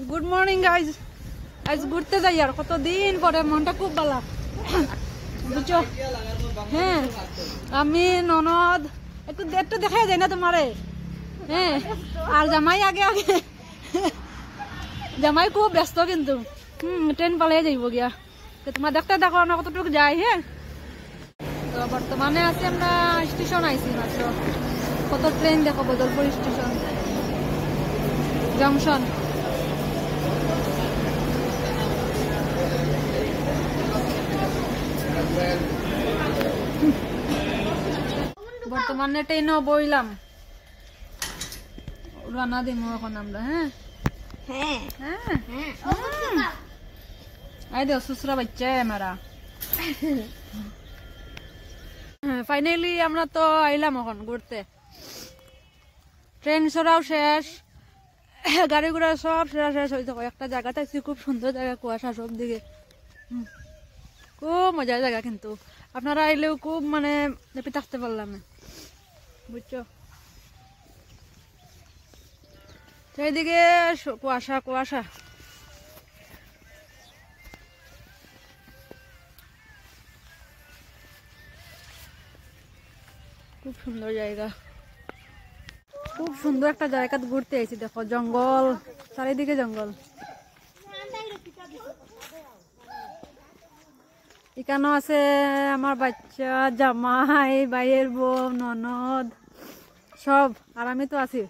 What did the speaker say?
Good morning guys. আজ ঘুরতে যাই আর কতদিন পরে, মনটা খুব ভালো বুঝছো। হ্যাঁ আমি ননদ একটু একটু দেখা যায় না তোমারে। হ্যাঁ আর জামাই আগে আগে, জামাই খুব ব্যস্ত কিন্তু ট্রেন পালিয়ে যাইব গিয়া। তোমার দেখতে দেখো আমরা কতটুকু যাই। হ্যাঁ তো বর্তমানে আছি আমরা স্টেশন আইছি মাত্র। কত ট্রেন দেখো, বদলপুর স্টেশন জংশন। বর্তমানে ট্রেনও বইলাম, রানা দিমু এখন আমরা। হ্যাঁ হ্যাঁ হ্যাঁ আই দেও সুসরা বাচ্চা আমারা। ফাইনালি আমরা তো আইলাম এখন ঘুরতে। ট্রেন সরাও শেষ, গাড়ি ঘোড়া সব শেষ হয়ে থাকো। একটা জায়গাতে আছি, খুব সুন্দর জায়গা, কুয়াশা সব দিকে, খুব মজার জায়গা। কিন্তু আপনারা আইলেও খুব মানে নেপে থাকতে পারলাম না বুঝছো। চারিদিকে কুয়াশা কুয়াশা। খুব সুন্দর জায়গা, খুব সুন্দর একটা জায়গা ঘুরতে আইছি। দেখো জঙ্গল, চারিদিকে জঙ্গল। এখানেও আছে আমার বাচ্চা, জামাই, ভাইয়ের বউ, ননদ সব, আর আমি তো আছি।